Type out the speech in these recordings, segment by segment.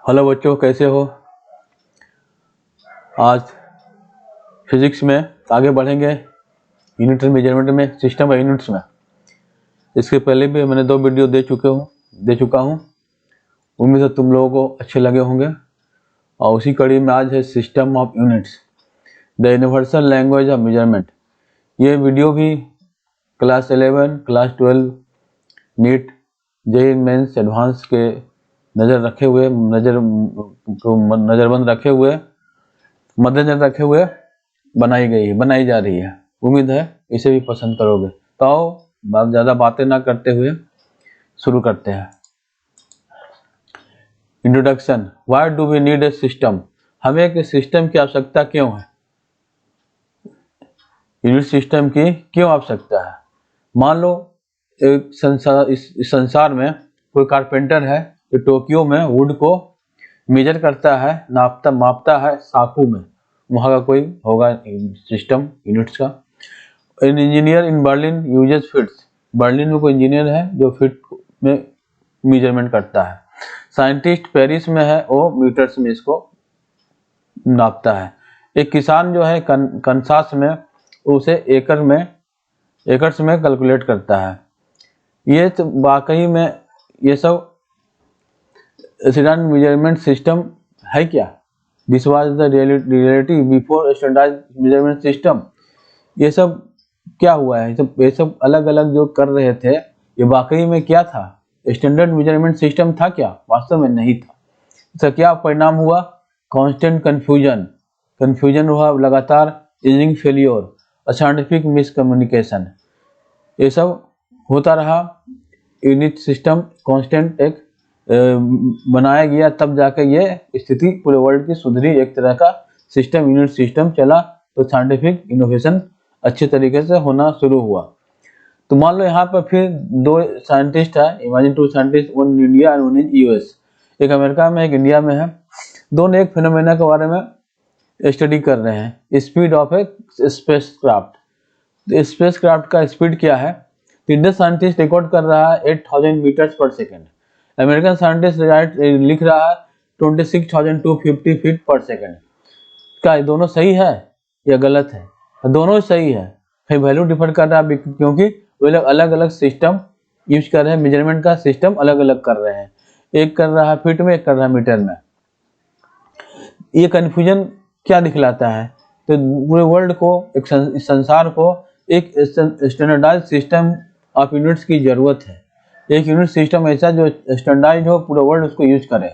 Hello बच्चों, कैसे हो? आज फिजिक्स में आगे बढ़ेंगे यूनिट मेजरमेंट में, सिस्टम और यूनिट्स में। इसके पहले भी मैंने 2 वीडियो दे चुका हूँ। उम्मीद है तुम लोगों को अच्छे लगे होंगे। और उसी कड़ी में आज है system of units, the universal language of measurement. ये वीडियो भी class 11, class 12, NEET, JEE mains advance के नज़रबंद रखे हुए मद्देनजर रखे हुए बनाई जा रही है। उम्मीद है इसे भी पसंद करोगे। तो आओ ज़्यादा बातें ना करते हुए शुरू करते हैं। Introduction. Why do we need a system? हमें एक सिस्टम की आवश्यकता क्यों है? यूनिट सिस्टम की क्यों आवश्यकता है? मान लो इस संसार में कोई कारपेंटर है जो टोक्यो में वुड को मेजर करता है, मापता है साकू में। वहाँ का कोई होगा सिस्टम यूनिट्स का। An engineer in Berlin uses fits. Berlin में कोई इंजीनियर है जो फिट में मेजरमेंट करता है। साइंटिस्ट पेरिस में है, वो मीटर्स में इसको नापता है। एक किसान जो है कनसास में, उसे एकर्स में कैलकुलेट करता है। ये वाकई में ये सब स्टैंडर्ड मेजरमेंट सिस्टम है क्या? This was the reality before standardised measurement system. ये सब क्या हुआ है? ये सब अलग अलग जो कर रहे थे, ये वाकई में क्या था? स्टैंडर्ड मेजरमेंट सिस्टम था क्या? वास्तव में नहीं था। इसका क्या परिणाम हुआ? कांस्टेंट कंफ्यूजन हुआ, लगातार इंजीनियरिंग फेलियर, साइंटिफिक मिसकम्युनिकेशन, ये सब होता रहा। यूनिट सिस्टम कांस्टेंट एक बनाया गया, तब जाकर ये स्थिति पूरे वर्ल्ड की सुधरी। एक तरह का सिस्टम यूनिट सिस्टम चला तो साइंटिफिक इनोवेशन अच्छे तरीके से होना शुरू हुआ। तो मान लो यहाँ पर फिर 2 साइंटिस्ट है, imagine 2 scientist, one in India and one in US. एक अमेरिका में, एक इंडिया में है। दोनों एक फिनोमेना के बारे में स्टडी कर रहे हैं, speed of A spacecraft. Spacecraft का स्पीड क्या है? इंडियन साइंटिस्ट रिकॉर्ड कर रहा है 8000 मीटर्स पर सेकेंड। अमेरिकन साइंटिस्ट लिख रहा है 26,250 फीट पर सेकेंड। क्या ये दोनों सही है या गलत है? दोनों सही है। फिर वैल्यू डिफर कर रहा है क्योंकि वे लोग अलग अलग सिस्टम यूज कर रहे हैं, मेजरमेंट का सिस्टम अलग अलग कर रहे हैं। एक कर रहा है फीट में, एक कर रहा है मीटर में। ये कन्फ्यूजन क्या दिखलाता है? तो पूरे वर्ल्ड को, एक संसार को एक स्टैंडर्डाइज्ड सिस्टम ऑफ यूनिट्स की जरूरत है। एक यूनिट सिस्टम ऐसा जो स्टैंडर्डाइज्ड हो, पूरा वर्ल्ड उसको यूज करे,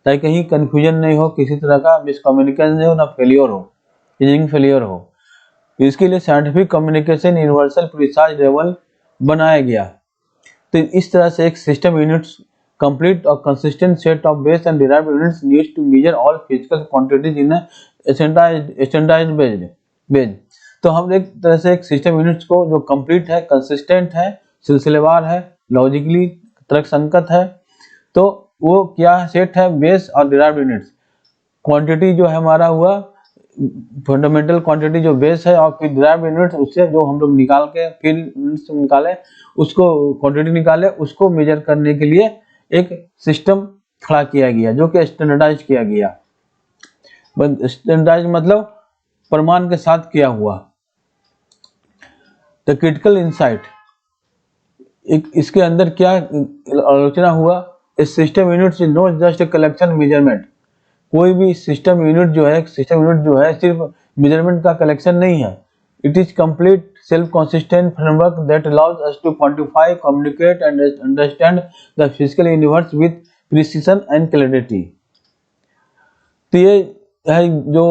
ताकि कहीं कन्फ्यूजन नहीं हो, किसी तरह का मिसकम्युनिकेशन नहीं हो, ना फेलियर हो, इंजीनियरिंग फेलियर हो। इसके लिए scientific communication universal precise level बनाया गया। तो इस तरह से एक system units complete or consistent set of base and derived units needs to measure all physical quantities in a standardized base। तो हम एक तरह से एक सिस्टम यूनिट्स को जो कंप्लीट है, कंसिस्टेंट है, सिलसिलेवार है, लॉजिकली तर्कसंगत है, तो वो क्या सेट है? बेस और डिराइव्ड यूनिट्स। क्वांटिटी जो है हमारा हुआ फंडामेंटल क्वांटिटी जो बेस है, और फिर डिराइव्ड यूनिट्स उससे जो हम लोग निकाल के फिर यूनिट्स निकाले, उसको क्वांटिटी निकाले, उसको मेजर करने के लिए एक सिस्टम खड़ा किया गया जो कि स्टैंडर्डाइज किया गया। स्टैंडर्डाइज मतलब प्रमाण के साथ किया हुआ। द क्रिटिकल इंसाइट, इसके अंदर क्या आलोचना हुआ? इस system unit is not just a collection measurement. कोई भी सिस्टम यूनिट जो है सिर्फ मेजरमेंट का कलेक्शन नहीं है। It is complete self consistent framework that allows us to quantify, communicate and understand the physical universe with precision and clarity. तो ये है जो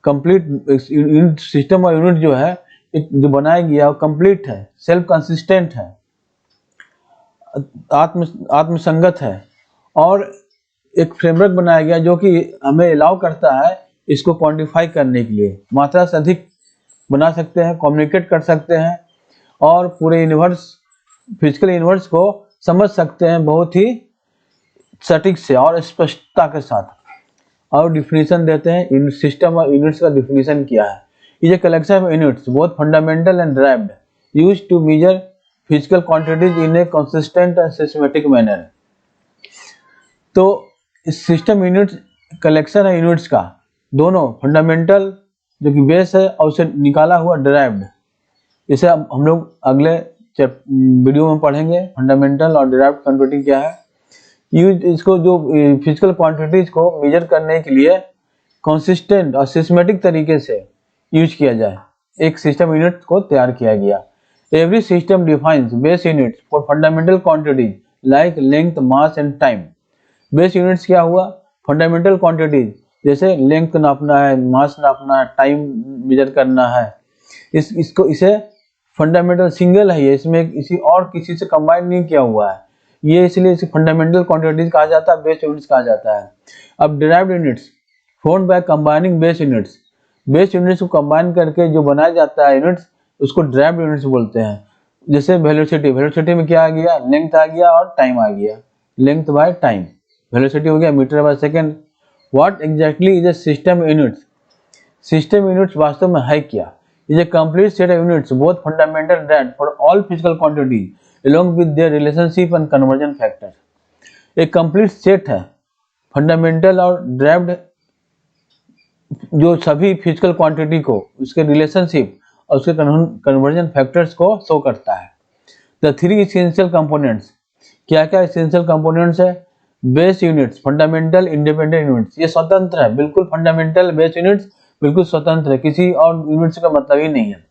कंप्लीट यूनिट सिस्टम और यूनिट जो है, जो बनाया गया वो कंप्लीट है, सेल्फ कंसिस्टेंट है, आत्मसंगत है, और एक फ्रेमवर्क बनाया गया जो कि हमें अलाउ करता है इसको क्वांटिफाई करने के लिए। मात्रा से अधिक बना सकते हैं, कम्युनिकेट कर सकते हैं, और पूरे यूनिवर्स, फिजिकल यूनिवर्स को समझ सकते हैं बहुत ही सटीक से और स्पष्टता के साथ। और डिफिनीशन देते हैं, सिस्टम और यूनिट्स का डिफिनीशन क्या है? ये collection of units both fundamental and derived used to measure physical quantities in a consistent and systematic manner. तो इस सिस्टम यूनिट्स कलेक्शन है यूनिट्स का, दोनों फंडामेंटल जो कि बेस है और उसे निकाला हुआ डिराइव्ड। इसे अब हम लोग अगले वीडियो में पढ़ेंगे, फंडामेंटल और डिराइव्ड क्वांटिटी क्या है। यूज इसको जो फिजिकल क्वांटिटीज को मेजर करने के लिए कंसिस्टेंट और सिस्टमेटिक तरीके से यूज किया जाए, एक सिस्टम यूनिट को तैयार किया गया। Every system defines base units for fundamental quantities like length, mass and time. Base units क्या हुआ? फंडामेंटल क्वांटिटीज, जैसे लेंथ नापना है, मास नापना है, टाइम मेजर करना है। इसे फंडामेंटल सिंगल है, ये इसमें इसी और किसी से कंबाइन नहीं किया हुआ है, ये इसलिए इसे फंडामेंटल क्वांटिटीज कहा जाता है, बेस यूनिट्स कहा जाता है। अब derived units formed by combining base units, base units को कंबाइन करके जो बनाया जाता है यूनिट्स, उसको डिराइव्ड यूनिट्स बोलते हैं। जैसे वेलोसिटी, वेलोसिटी में क्या आ गया? लेंथ आ गया और टाइम आ गया, लेंथ बाय टाइम, वेलोसिटी हो गया metre by second. What exactly is a system units? System units वास्तव में है क्या? Is a complete set of units both fundamental and derived for all physical quantities along with their relationship and conversion factor। एक complete set है fundamental और derived, जो सभी physical quantity को उसके रिलेशनशिप और उसके कन्वर्जन फैक्टर्स को शो करता है। द थ्री इसेंशियल कंपोनेंट्स, क्या क्या इसेंशियल कंपोनेंट्स है? Base units, fundamental, independent units, ये स्वतंत्र है बिल्कुल, फंडामेंटल बेस यूनिट्स बिल्कुल स्वतंत्र है, किसी और यूनिट्स का मतलब ही नहीं है।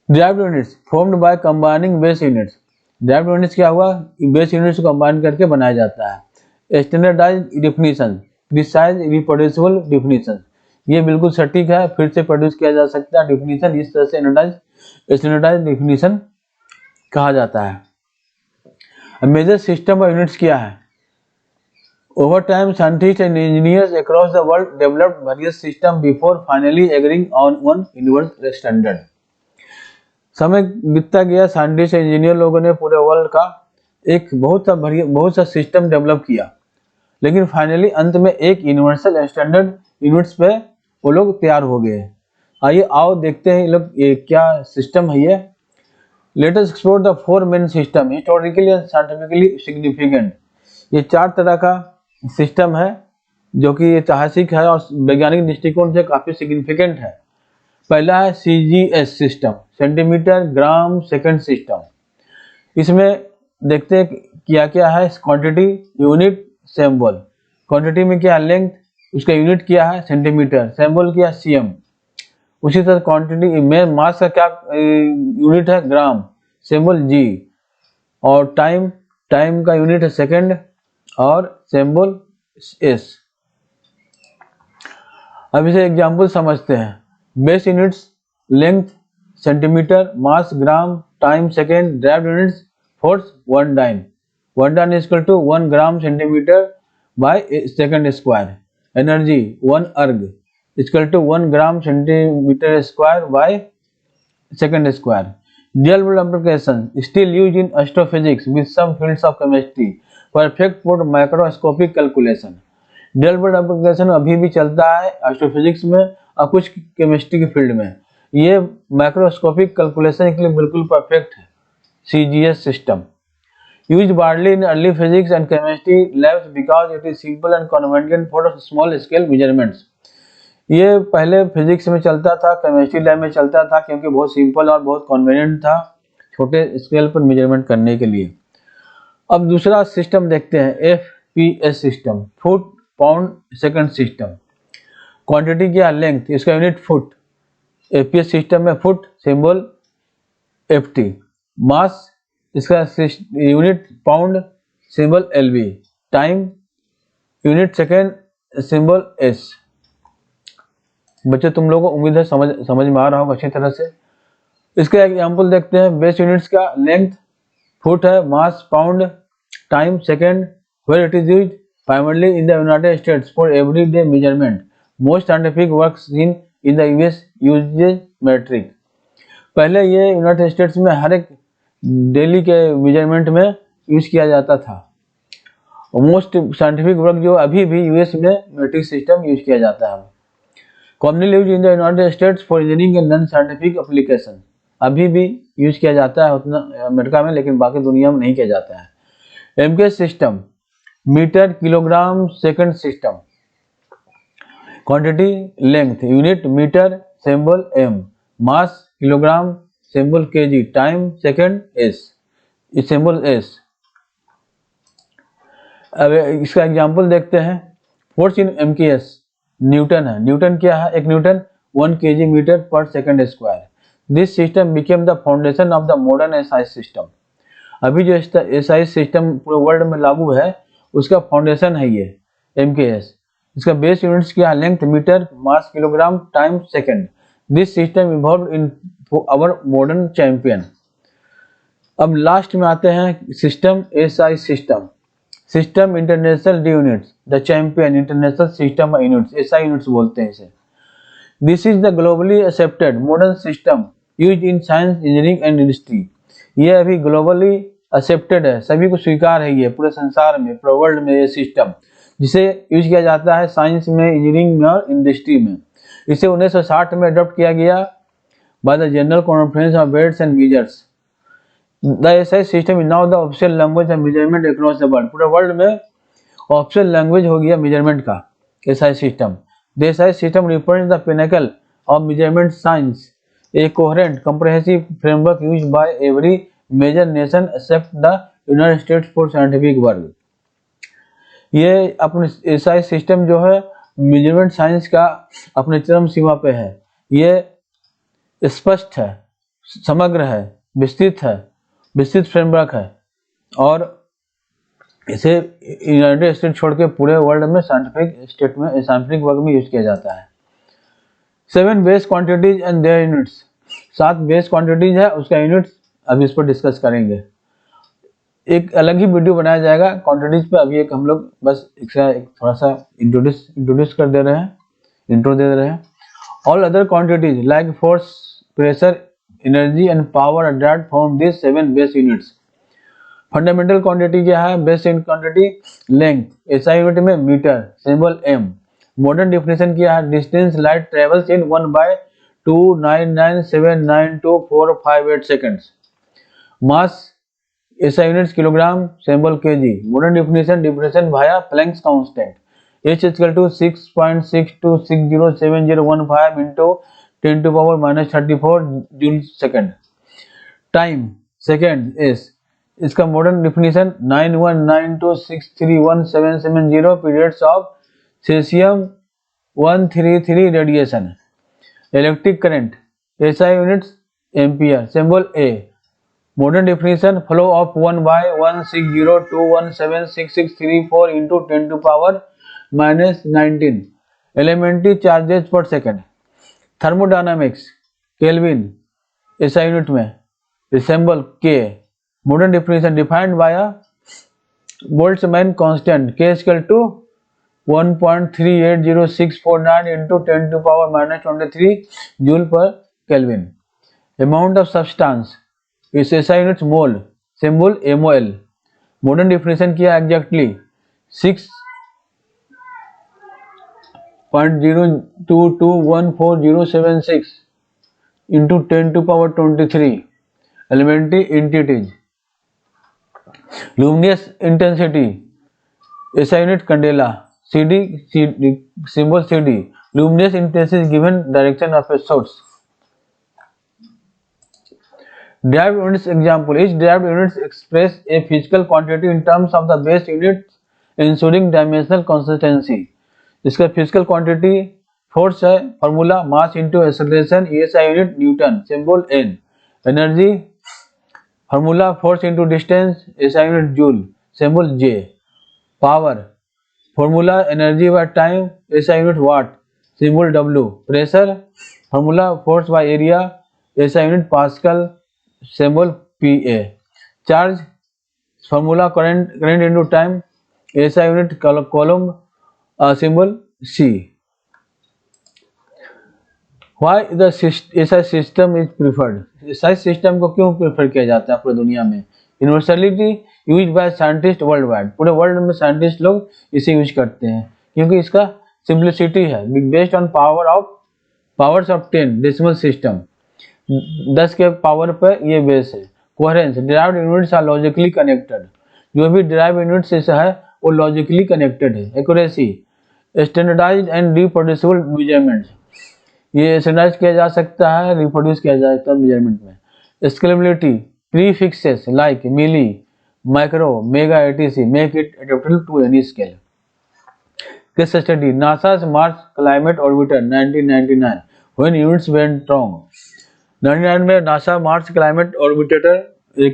Derived units formed by combining base units, derived units क्या हुआ? बेस यूनिट्स को कंबाइन करके बनाया जाता है। Standardised definition, precise reproducible definition, ये बिल्कुल सटीक है, फिर से प्रोड्यूस किया जा सकता है डेफिनेशन, इस तरह से स्टैंडर्डाइज्ड डेफिनेशन कहा जाता है। मेजर सिस्टम ऑफ यूनिट्स क्या है? Over time scientist and engineers across the world developed various system before finally agreeing on one universal standard. समय बीतता गया, साइंटिस्ट इंजीनियर लोगों ने पूरे वर्ल्ड का एक बहुत सा सिस्टम डेवलप किया, लेकिन फाइनली अंत में एक यूनिवर्सल स्टैंडर्ड यूनिट्स पे वो लोग तैयार हो गए। आइए आओ देखते हैं लोग ये क्या सिस्टम है ये। Let us explore the four main system historically and scientifically significant. ये चार तरह का सिस्टम है जो कि ऐतिहासिक है और वैज्ञानिक दृष्टिकोण से काफी सिग्निफिकेंट है। पहला है CGS system, centimetre gram second system. इसमें देखते हैं क्या क्या है। Quantity, unit, symbol. क्वांटिटी में क्या है? लेंथ, उसका यूनिट क्या है? सेंटीमीटर, सिंबल क्या है? cm। उसी तरह क्वांटिटी में मास का क्या यूनिट है? Gram, symbol g। और टाइम, टाइम का यूनिट है सेकंड और सिंबल s। अब इसे एग्जाम्पल समझते हैं। Base units length centimetre, mass gram, time second. Derived units force one dyne, one dyne is equal to 1 gram centimetre by second square. Energy 1 erg is equal to 1 gram centimetre square by second square. Real world application still use in astrophysics with some fields of chemistry, perfect for microscopic calculation. Real world application अभी भी चलता है astrophysics में और कुछ chemistry के field में, ये माइक्रोस्कोपिक कैलकुलेशन के लिए बिल्कुल परफेक्ट है। CGS system used widely in early physics and chemistry labs because it is simple and convenient for small scale measurements. ये पहले फिजिक्स में चलता था, केमिस्ट्री लैब में चलता था, क्योंकि बहुत सिंपल और बहुत कन्वीनिएंट था छोटे स्केल पर मेजरमेंट करने के लिए। अब दूसरा सिस्टम देखते हैं, FPS system, foot pound second system. Quantity क्या? लेंथ, इसका यूनिट फुट, FPS सिस्टम में फुट, सिंबल FT। मास, इसका unit pound, symbol LB। Time, unit second, symbol S। बच्चे तुम लोगों को उम्मीद है समझ में आ रहा होगा अच्छी तरह से। इसका एग्जांपल देखते हैं। बेस यूनिट्स का लेंथ फुट है, mass pound, time second. Where it is used primarily in the United States for everyday measurement. Most scientific works in the US uses metric। पहले ये यूनाइटेड स्टेट्स में हर एक daily के measurement में use किया जाता था। मोस्ट साइंटिफिक वर्क जो अभी भी US में मेट्रिक सिस्टम यूज किया जाता है। Commonly use in the United states for engineering and non scientific application, अभी भी यूज किया जाता है उतना अमेरिका में, लेकिन बाकी दुनिया में नहीं किया जाता है। MK system metre kilogram second system, quantity length unit metre symbol M, mass kilogram symbol KG, time second S, symbol S. अब इसका एग्जांपल देखते हैं। फोर्स इन एमकेएस न्यूटन है। न्यूटन क्या है? एक न्यूटन 1 kg मीटर पर second square. This system became the foundation of the modern SI system. अभी जो एसआई सिस्टम पूरे वर्ल्ड में लागू है उसका फाउंडेशन है ये एमकेएस। इसका बेस यूनिट्स क्या है? Length metre, mass kilogram, time second. This system evolve in our modern champion. अब लास्ट में आते हैं system SI system. System international de units, the champion international system units, SI units बोलते हैं इसे। This is the globally accepted modern system used in science, engineering and industry. ये अभी globally accepted है, सभी को स्वीकार है ये पूरे संसार में, पूरे वर्ल्ड में ये सिस्टम, जिसे यूज किया जाता है साइंस में, इंजीनियरिंग में और इंडस्ट्री में। इसे 1960 में अडॉप्ट किया गया by the general conference of weights and measures. The SI system is now the official language of measurement across the world। पूरे वर्ल्ड में ऑफिशियल लैंग्वेज हो गया मेजरमेंट का SI system. The SI system represents the pinnacle of measurement science, a coherent, comprehensive framework used by every major nation except the United States for scientific work। ये अपने SI system जो है measurement science का अपने चरम सीमा पे है। ये स्पष्ट है, समग्र है, विस्तृत फ्रेमवर्क है और इसे यूनाइटेड स्टेट छोड़ के पूरे वर्ल्ड में साइंटिफिक वर्क में यूज किया जाता है। 7 base quantities and their units, 7 base quantities है, उसका यूनिट्स अभी इस पर डिस्कस करेंगे। एक अलग ही वीडियो बनाया जाएगा क्वांटिटीज पे। अभी एक हम लोग बस एक थोड़ा सा इंट्रोड्यूस कर दे रहे हैं, इंट्रो दे रहे हैं। All other quantities like force, pressure, energy and power are derived from this 7 base units. Fundamental quantity क्या है? Base quantity length, SI unit में metre, symbol M. Modern definition क्या है? Distance light travels in 1/299792458 seconds. Mass SI units kilogram, symbol KG. Modern definition via Planck's constant, H = 6.62607015 into 10⁻⁻34 joule second. Time second S, इसका modern definition 9192631770 periods of caesium 133 radiation. Electric current SI units ampere, symbol A. Modern definition flow of 1/16021766634 into 10⁻⁻19 elementary charges per second. Thermodynamics kelvin SI unit में, symbol K. Modern definition defined by Boltzmann constant K = 1.380649 into 10⁻⁻23 joule per kelvin. Amount of substance इस SI unit mole, symbol MOL। Modern definition किया exactly 6.02214076 into 10⁻23 elementary entities. Luminous intensity SI unit candela, CD, symbol CD। Luminous intensity given direction of a source. Derived units example, each derived units express a physical quantity in terms of the base units ensuring dimensional consistency। इसका physical quantity force है, formula mass into acceleration, SI unit newton, symbol N। Energy formula force into distance, SI unit joule, symbol J। Power formula energy by time, SI unit watt, symbol W। Pressure formula force by area, SI unit pascal, symbol PA। Charge formula current into time, SI unit coulomb, symbol C। Why the SI system is preferred? SI system को क्यों prefer किया जाता है पूरी दुनिया में? Universality use by scientist world wide, पूरे world में साइंटिस्ट लोग इसे यूज करते हैं क्योंकि इसका सिंप्लिसिटी है, based on powers of 10 decimal system, 10 के पावर पर ये बेस है। Coherence derived units are logically connected, जो भी डिराइव्ड यूनिट्स है वो लॉजिकली कनेक्टेड है। Accuracy, standardised and reproducible measurement, ये स्टैंडर्डाइज किया जा सकता है, रिप्रोड्यूस किया जा सकता है मेजरमेंट में। Scalability, prefixes like milli, micro, mega etc make it adaptable to any scale. Case study, NASA Mars Climate Orbiter 1999 when units went wrong. 99 में नासा मार्स क्लाइमेट ऑर्बिटर एक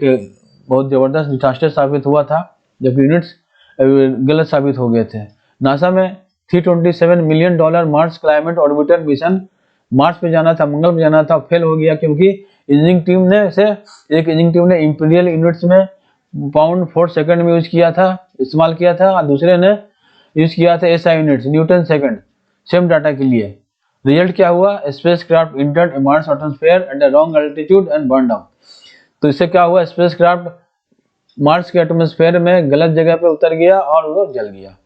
बहुत जबरदस्त डिजास्टर साबित हुआ था, जब यूनिट्स गलत साबित हो गए थे। नासा में $327 million Mars Climate orbiter mission Mars पे जाना था, मंगल पे जाना था, फेल हो गया क्योंकि इंजीनियरिंग टीम ने इंपीरियल यूनिट्स में पाउंड फॉर सेकंड में यूज किया था, इस्तेमाल किया था, और दूसरे ने यूज किया था SI units, Newton second, same data के लिए। रिजल्ट क्या हुआ? Spacecraft entered Mars atmosphere at the wrong altitude and burn down. तो इससे क्या हुआ? स्पेसक्राफ्ट मार्स के एटमॉस्फेयर में गलत जगह पे उतर गया और वो जल गया।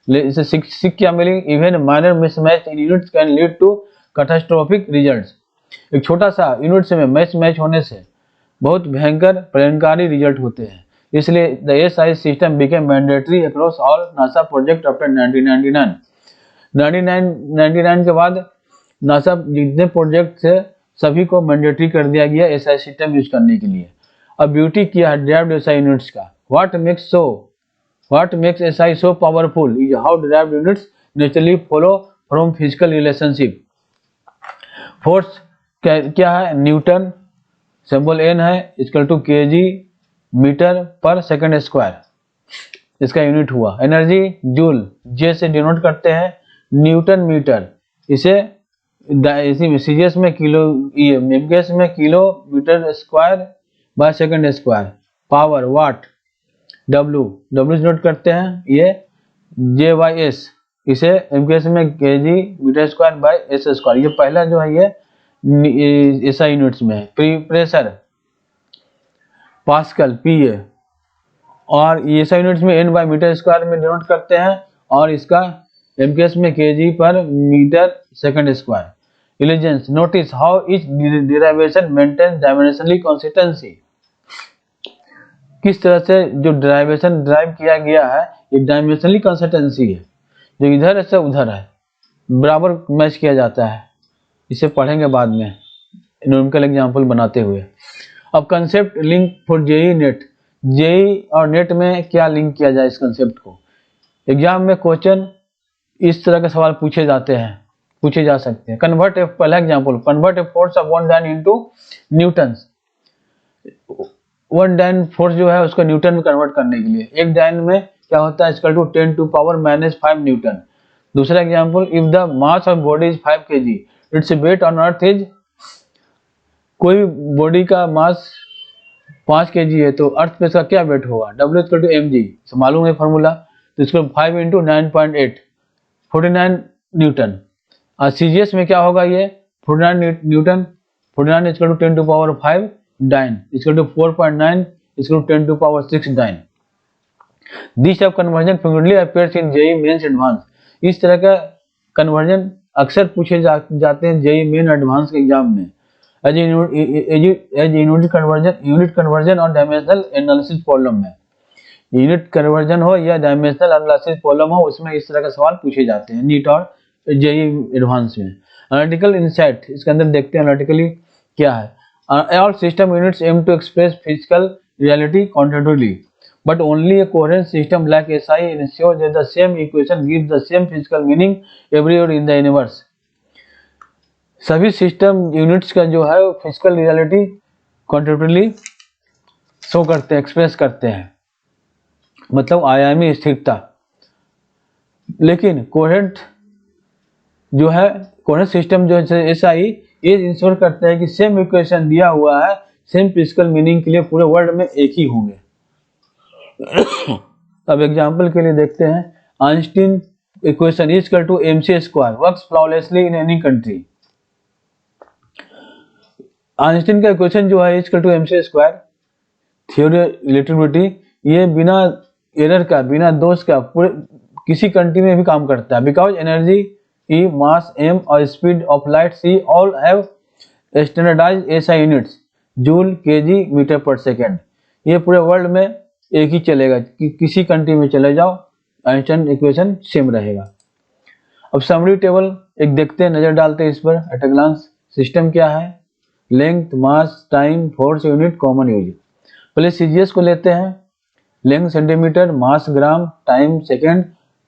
इसे सीख क्या मिली? Even minor mismatch in units can lead to catastrophic results. एक छोटा सा यूनिट्स में मैच होने से बहुत भयंकर परिणामकारी रिजल्ट होते हैं। इसलिए the SI system became mandatory across all NASA project after 1999। 1999 के बाद नासा जितने प्रोजेक्ट थे सभी को मैंडेटरी कर दिया गया एसआई सिस्टम यूज करने के लिए। अब ब्यूटी किया है ड्राइव्ड एसआई यूनिट्स का। What makes SI so powerful is how derived units naturally follow from physical relationship. Force क्या है? न्यूटन, सिंबल N है, इक्वल टू kg मीटर पर सेकंड स्क्वायर, इसका यूनिट हुआ। एनर्जी जूल, J से denote करते हैं, न्यूटन मीटर, इसे सीजीएस में किलो, एमजीएस में kilo metre square by second square. Power watt, W note करते हैं, ये JYS, इसे एमकेएस में kg metre square by s square. ये पहला जो है ये एसआई यूनिट्स में। प्रेशर पास्कल PA, और एसआई यूनिट्स में N बाय मीटर स्क्वायर में डिनोट करते हैं, और इसका एमकेएस में KG per metre second square. इलिजेंस, notice how each derivation maintains dimensionally consistency. किस तरह से जो डेरिवेशन ड्राइव किया गया है ये डायमेंशनली कंसिस्टेंसी है, जो इधर से उधर है बराबर मैच किया जाता है। इसे पढ़ेंगे बाद में न्यूमेरिकल एग्जांपल बनाते हुए। अब concept link for JEE NET. JEE और नेट में क्या लिंक किया जाए इस कंसेप्ट को? एग्जाम में क्वेश्चन इस तरह के सवाल पूछे जा सकते हैं। कन्वर्ट ए, पहला example, convert a force of one डायन इनटू न्यूटन्स। वन डायन फोर्स जो है उसको न्यूटन में कन्वर्ट करने के लिए एक डायन में क्या होता है? Equal to 10⁻⁻5 newton. दूसरा example, if the mass of body is 5 kg, it's weight on earth is, कोई बॉडी का मास 5 kg है तो अर्थ पे इसका क्या वेट होगा? W इक्वल टू mg, मालूम है फॉर्मूला, तो इसको 5 × 9.8 49 न्यूटन। और सीजीएस में क्या होगा? ये 49 Newton, 49 equal to 10⁵ dyne, equal to 4.9 equal to 10⁶ dyne. This of conversion frequently appears in JEE mains advance. इस तरह का कन्वर्जन अक्सर पूछे जाते हैं जेईई मेन एडवांस के एग्जाम में। एज यूनिट कन्वर्जन और डायमेंशनल एनालिसिस प्रॉब्लम में, यूनिट कन्वर्जन हो या डायमेंशनल एनालिसिस प्रॉब्लम हो, उसमें इस तरह के सवाल पूछे जाते हैं नीट और जेईई एडवांस में। एनालिटिकल इनसाइट, इसके अंदर देखते हैं एनालिटिकली क्या है। All system units aim to express physical reality quantitatively, but only a coherent system like SI ensures that the same equation gives the same physical meaning everywhere in the universe. सभी system units का जो है physical reality quantitatively show करते हैं, express करते हैं, मतलब आयामी स्थिरता। लेकिन कोहेरेंट जो है, कोहेरेंट सिस्टम जो है SI, ये इंश्योर करता है कि सेम इक्वेशन दिया हुआ है, सेम फिजिकल मीनिंग के लिए पूरे वर्ल्ड में एक ही होंगे। अब एग्जांपल के लिए देखते हैं, Einstein equation is equal to mc² works flawlessly in any country. Einstein का इक्वेशन जो है equal to mc², theory relativity, ये बिना एरर का, बिना दोष का पूरे किसी कंट्री में भी काम करता है। Because energy E, mass m और speed of light c all have standardized SI units, joule, kg, metre पर सेकेंड। ये पूरे वर्ल्ड में एक ही चलेगा, किसी कंट्री में चले जाओ आइंस्टाइन इक्वेशन सेम रहेगा। अब समरी टेबल एक देखते हैं, नजर डालते हैं इस पर एट अ ग्लांस। सिस्टम क्या है, length, mass, time, force unit, common use. पहले सीजीएस को लेते हैं, length centimetre, mass gram, time second,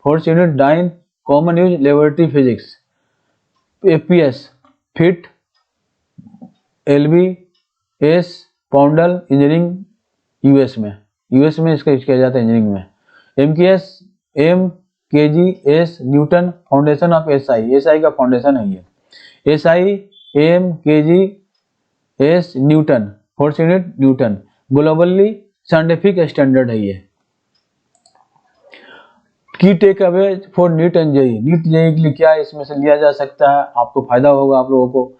force unit dyne, common use laboratory physics, FPS feet, LB S poundal, engineering US में इसका use किया जाता है इंजीनियरिंग में। MKS M KG S newton, foundation of SI का फाउंडेशन है ये। SI M KG S newton, force unit newton, globally scientific standard है ये। की take away for NEET and JEE, NEET JEE के लिए क्या इसमें से लिया जा सकता है, आपको फायदा होगा आप लोगों को।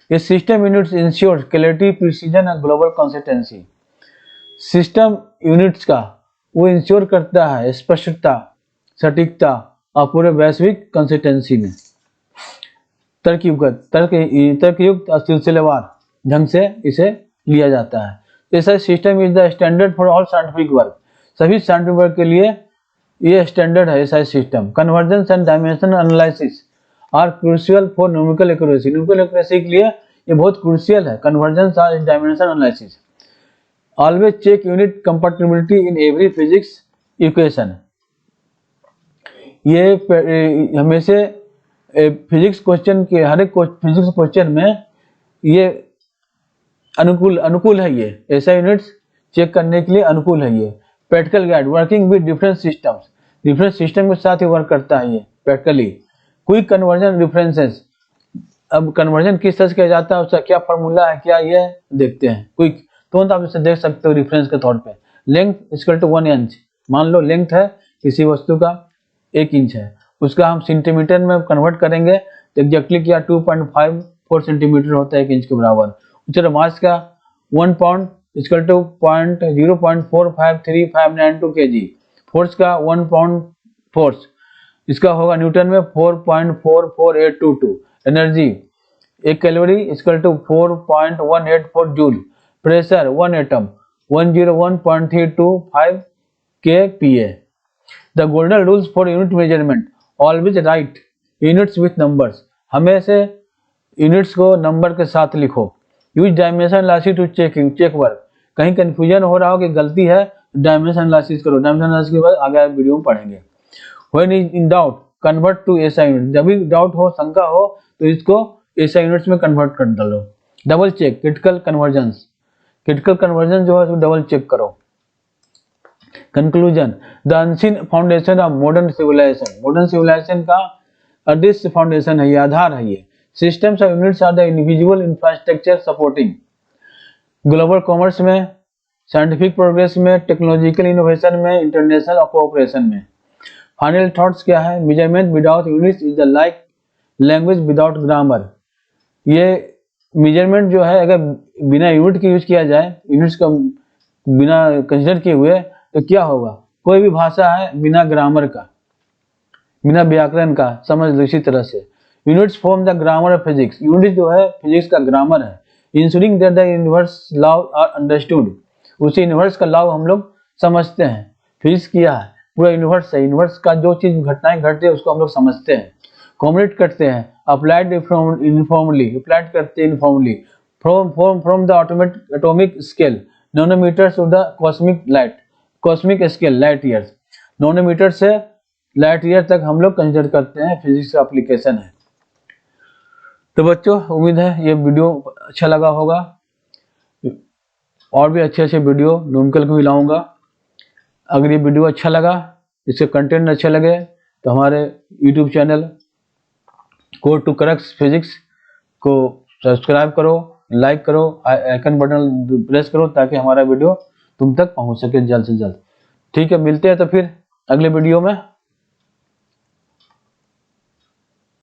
ये system units ensure clarity, precision and global consistency. System units का वो इंश्योर करता है स्पष्टता, सटीकता और पूरे वैश्विक कंसिस्टेंसी में तर्कयुक्त और सिलसिलेवार ढंग से इसे लिया जाता है। ऐसा system is the standard for all scientific work, सभी साइंटिफिक वर्क के लिए ये स्टैंडर्ड है। ऐसा system convergence and dimension analysis are crucial for numerical accuracy, numerical accuracy के लिए ये बहुत क्रूशियल है। कन्वर्जेंस और dimension analysis, always check unit compatibility in every physics equation, ये हमेशा फिजिक्स क्वेश्चन के हर एक फिजिक्स क्वेश्चन में ये अनुकूल है। ये ऐसा यूनिट्स चेक करने के लिए अनुकूल है ये। Practical guide working with different systems, different system के साथ ही वर्क करता है ये प्रैक्टिकली। क्विक कन्वर्जन रेफरेंसेस, अब कन्वर्जन किस तरह से किया जाता है, उसका क्या फार्मूला है, क्या ये देखते हैं। क्विक तुरंत आप इसे देख सकते हो रेफरेंस के तौर पे। लेंथ इक्वल टू 1 इंच, मान लो लेंथ है किसी वस्तु का 1 इंच है, उसका हम सेंटीमीटर में कन्वर्ट करेंगे तो एग्जैक्टली क्या 2.54 सेंटीमीटर होता है 1 इंच के बराबर। उसका मास का 1 pound equal to 0.045392 kg, force का 1 पाउंड फोर्स, इसका होगा न्यूटन में 4.44822। Energy 1 calorie equal to 4.184 joule. Pressure 1 atm 101.325 kPa। The golden rules for unit measurement, always write units with numbers, हमेशा यूनिट्स को नंबर के साथ लिखो। Use dimension analysis to check work, कहीं कंफ्यूजन हो रहा हो कि गलती है डायमेंशन एनालिसिस करो, डायमेंशन एनालिसिस के बाद आगे वीडियो में पढ़ेंगे। When is in doubt convert to SI unit, जब भी डाउट हो, शंका हो तो इसको एसआई यूनिट्स में कन्वर्ट कर डालो। डबल चेक क्रिटिकल कन्वर्जन जो है उसको डबल चेक करो। Conclusion, the unseen foundation of modern civilisation का अदृश्य फाउंडेशन है ये, आधार है ये। Systems of units are the invisible infrastructure supporting global commerce में, साइंटिफिक प्रोग्रेस में, टेक्नोलॉजिकल इनोवेशन में, इंटरनेशनल कोऑपरेशन में। फाइनल थॉट्स क्या है, measurement without units is the like language without grammar. ये मेजरमेंट जो है अगर बिना यूनिट के यूज किया जाए, यूनिट्स का बिना कंसिडर किए हुए, तो क्या होगा, कोई भी भाषा है बिना ग्रामर का, बिना व्याकरण का, समझ लो इसी तरह से। Units form the grammar of physics, unit जो है फिजिक्स का ग्रामर है। Ensuring that the universe law are understood, उसी यूनिवर्स का लॉ हम लोग समझते हैं। फिजिक्स किया है, पूरा यूनिवर्स है, यूनिवर्स का जो चीज घटनाएं घटती है उसको हम लोग समझते हैं, कॉम्युनिकेट करते हैं। अप्लाइड इनफॉर्मली, अप्लाइड करते हैं informally. From the atomic scale nanometres to the cosmic scale light years, nanometre से लाइट ईयर तक हम लोग कंसिडर करते हैं फिजिक्स का एप्लीकेशन है। तो बच्चों उम्मीद है ये वीडियो अच्छा लगा होगा, और भी अच्छे वीडियो न्यूमेरिकल को भी लाऊंगा। अगर ये वीडियो अच्छा लगा, इसके कंटेंट अच्छे लगे तो हमारे YouTube channel code to correct physics को सब्सक्राइब करो, लाइक करो, आइकन बटन प्रेस करो ताकि हमारा वीडियो तुम तक पहुंच सके जल्द से जल्द। ठीक है, मिलते हैं तो फिर अगले वीडियो में।